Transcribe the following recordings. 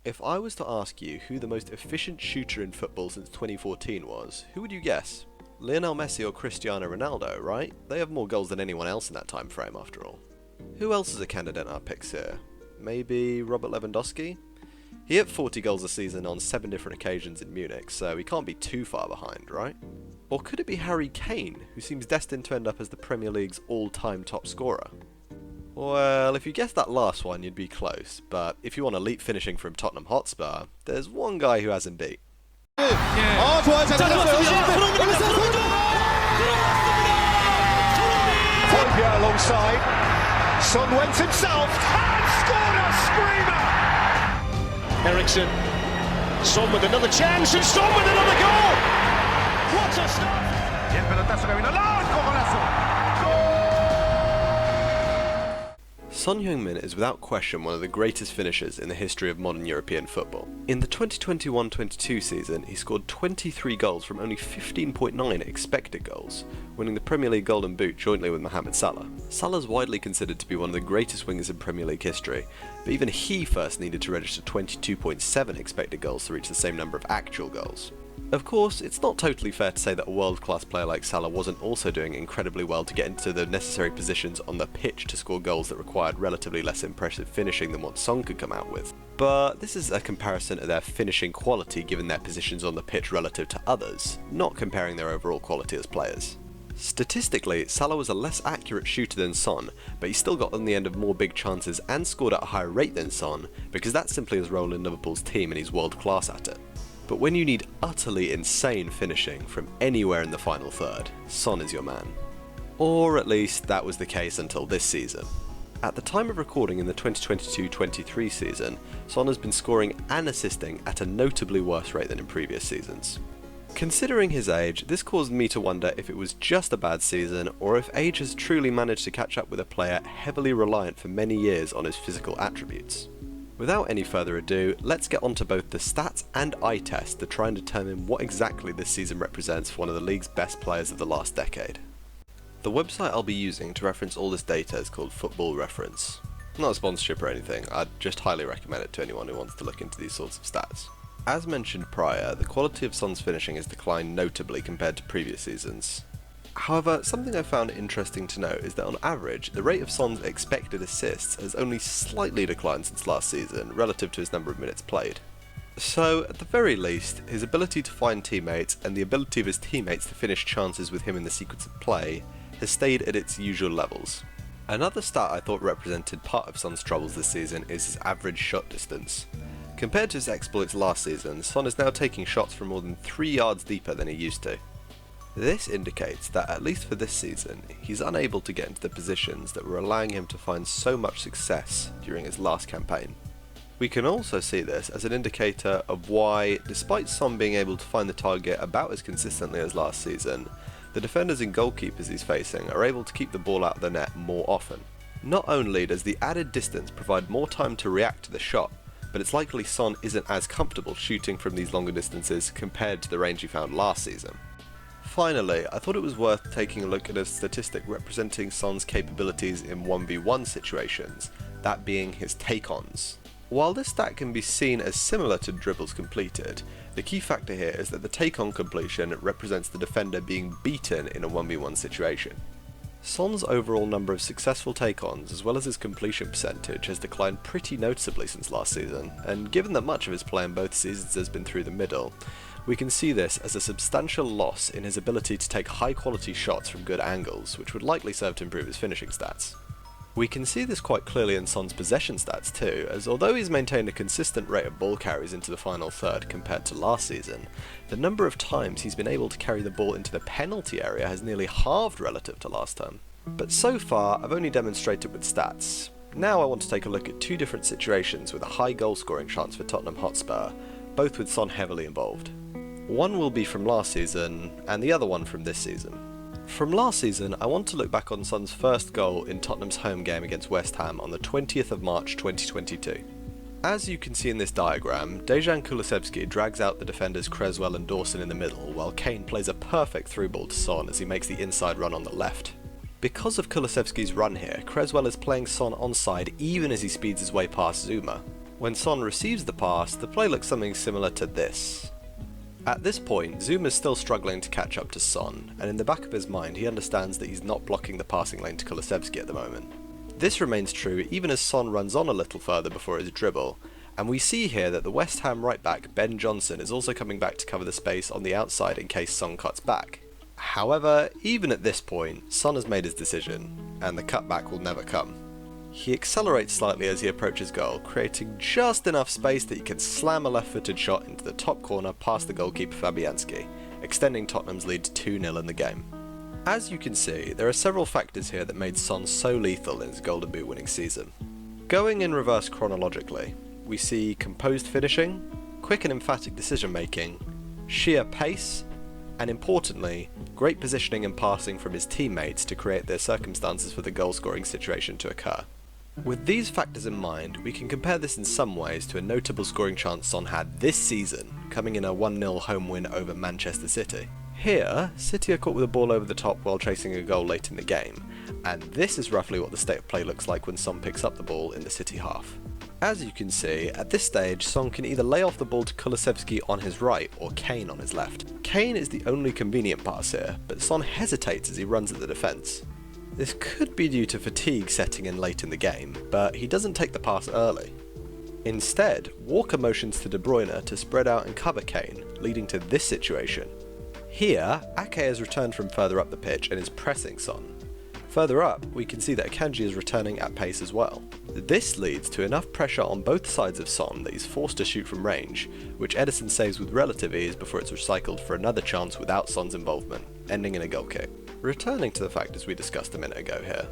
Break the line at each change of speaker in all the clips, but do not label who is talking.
If I was to ask you who the most efficient shooter in football since 2014 was, who would you guess? Lionel Messi or Cristiano Ronaldo, right? They have more goals than anyone else in that time frame after all. Who else is a candidate in our picks here? Maybe Robert Lewandowski? He hit 40 goals a season on 7 different occasions in Munich, so he can't be too far behind, right? Or could it be Harry Kane, who seems destined to end up as the Premier League's all-time top scorer? Well, if you guessed that last one, you'd be close, but if you want elite finishing from Tottenham Hotspur, there's one guy who hasn't beat.
Alongside, Son went himself and scored a screamer! Ericsson, Son with another chance and Son with another goal! What a start! Y el pelotazo que vino largo, golazo!
Son Heung-Min is without question one of the greatest finishers in the history of modern European football. In the 2021-22 season, he scored 23 goals from only 15.9 expected goals, winning the Premier League Golden Boot jointly with Mohamed Salah. Salah's widely considered to be one of the greatest wingers in Premier League history, but even he first needed to register 22.7 expected goals to reach the same number of actual goals. Of course, it's not totally fair to say that a world-class player like Salah wasn't also doing incredibly well to get into the necessary positions on the pitch to score goals that required relatively less impressive finishing than what Son could come out with. But this is a comparison of their finishing quality given their positions on the pitch relative to others, not comparing their overall quality as players. Statistically, Salah was a less accurate shooter than Son, but he still got on the end of more big chances and scored at a higher rate than Son, because that's simply his role in Liverpool's team and he's world class at it. But when you need utterly insane finishing from anywhere in the final third, Son is your man. Or at least that was the case until this season. At the time of recording in the 2022-23 season, Son has been scoring and assisting at a notably worse rate than in previous seasons. Considering his age, this caused me to wonder if it was just a bad season or if age has truly managed to catch up with a player heavily reliant for many years on his physical attributes. Without any further ado, let's get onto both the stats and eye test to try and determine what exactly this season represents for one of the league's best players of the last decade. The website I'll be using to reference all this data is called Football Reference. Not a sponsorship or anything, I'd just highly recommend it to anyone who wants to look into these sorts of stats. As mentioned prior, the quality of Son's finishing has declined notably compared to previous seasons. However, something I found interesting to note is that on average, the rate of Son's expected assists has only slightly declined since last season, relative to his number of minutes played. So, at the very least, his ability to find teammates and the ability of his teammates to finish chances with him in the sequence of play has stayed at its usual levels. Another stat I thought represented part of Son's troubles this season is his average shot distance. Compared to his exploits last season, Son is now taking shots from more than 3 yards deeper than he used to. This indicates that, at least for this season, he's unable to get into the positions that were allowing him to find so much success during his last campaign. We can also see this as an indicator of why, despite Son being able to find the target about as consistently as last season, the defenders and goalkeepers he's facing are able to keep the ball out of the net more often. Not only does the added distance provide more time to react to the shot, but it's likely Son isn't as comfortable shooting from these longer distances compared to the range he found last season. Finally, I thought it was worth taking a look at a statistic representing Son's capabilities in 1v1 situations, that being his take-ons. While this stat can be seen as similar to dribbles completed, the key factor here is that the take-on completion represents the defender being beaten in a 1v1 situation. Son's overall number of successful take-ons as well as his completion percentage has declined pretty noticeably since last season, and given that much of his play in both seasons has been through the middle, we can see this as a substantial loss in his ability to take high quality shots from good angles, which would likely serve to improve his finishing stats. We can see this quite clearly in Son's possession stats too, as although he's maintained a consistent rate of ball carries into the final third compared to last season, the number of times he's been able to carry the ball into the penalty area has nearly halved relative to last term. But so far, I've only demonstrated with stats. Now I want to take a look at 2 different situations with a high goal scoring chance for Tottenham Hotspur, both with Son heavily involved. One will be from last season, and the other one from this season. From last season, I want to look back on Son's first goal in Tottenham's home game against West Ham on the 20th of March 2022. As you can see in this diagram, Dejan Kulusevski drags out the defenders Cresswell and Dawson in the middle, while Kane plays a perfect through ball to Son as he makes the inside run on the left. Because of Kulusevski's run here, Cresswell is playing Son onside even as he speeds his way past Zuma. When Son receives the pass, the play looks something similar to this. At this point, Zoom is still struggling to catch up to Son, and in the back of his mind he understands that he's not blocking the passing lane to Kulusevski at the moment. This remains true even as Son runs on a little further before his dribble, and we see here that the West Ham right back Ben Johnson is also coming back to cover the space on the outside in case Son cuts back. However, even at this point, Son has made his decision, and the cutback will never come. He accelerates slightly as he approaches goal, creating just enough space that he can slam a left-footed shot into the top corner past the goalkeeper Fabianski, extending Tottenham's lead to 2-0 in the game. As you can see, there are several factors here that made Son so lethal in his Golden Boot winning season. Going in reverse chronologically, we see composed finishing, quick and emphatic decision making, sheer pace, and importantly, great positioning and passing from his teammates to create the circumstances for the goal scoring situation to occur. With these factors in mind, we can compare this in some ways to a notable scoring chance Son had this season, coming in a 1-0 home win over Manchester City. Here, City are caught with a ball over the top while chasing a goal late in the game, and this is roughly what the state of play looks like when Son picks up the ball in the City half. As you can see, at this stage Son can either lay off the ball to Kulusevski on his right or Kane on his left. Kane is the only convenient pass here, but Son hesitates as he runs at the defence. This could be due to fatigue setting in late in the game, but he doesn't take the pass early. Instead, Walker motions to De Bruyne to spread out and cover Kane, leading to this situation. Here, Ake has returned from further up the pitch and is pressing Son. Further up, we can see that Akanji is returning at pace as well. This leads to enough pressure on both sides of Son that he's forced to shoot from range, which Ederson saves with relative ease before it's recycled for another chance without Son's involvement, ending in a goal kick. Returning to the factors we discussed a minute ago here.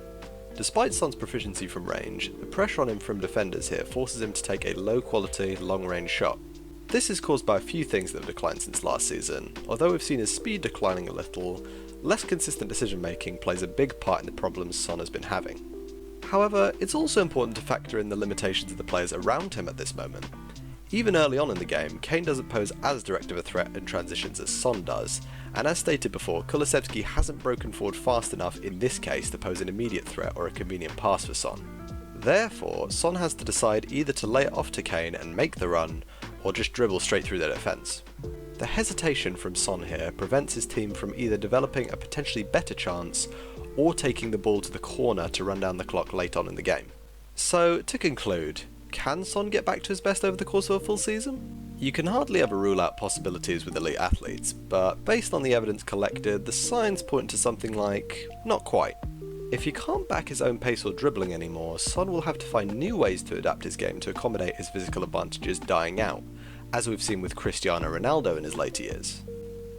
Despite Son's proficiency from range, the pressure on him from defenders here forces him to take a low quality, long range shot. This is caused by a few things that have declined since last season. Although we've seen his speed declining a little, less consistent decision making plays a big part in the problems Son has been having. However, it's also important to factor in the limitations of the players around him at this moment. Even early on in the game, Kane doesn't pose as direct of a threat in transitions as Son does, and as stated before, Kulusevski hasn't broken forward fast enough in this case to pose an immediate threat or a convenient pass for Son. Therefore, Son has to decide either to lay it off to Kane and make the run, or just dribble straight through their defence. The hesitation from Son here prevents his team from either developing a potentially better chance or taking the ball to the corner to run down the clock late on in the game. So, to conclude, can Son get back to his best over the course of a full season? You can hardly ever rule out possibilities with elite athletes, but based on the evidence collected, the signs point to something like, not quite. If he can't back his own pace or dribbling anymore, Son will have to find new ways to adapt his game to accommodate his physical advantages dying out, as we've seen with Cristiano Ronaldo in his later years.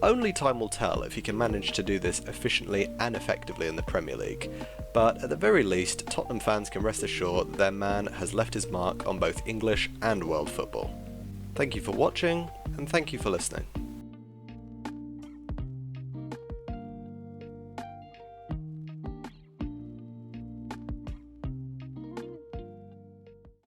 Only time will tell if he can manage to do this efficiently and effectively in the Premier League, but at the very least, Tottenham fans can rest assured that their man has left his mark on both English and world football. Thank you for watching, and thank you for listening.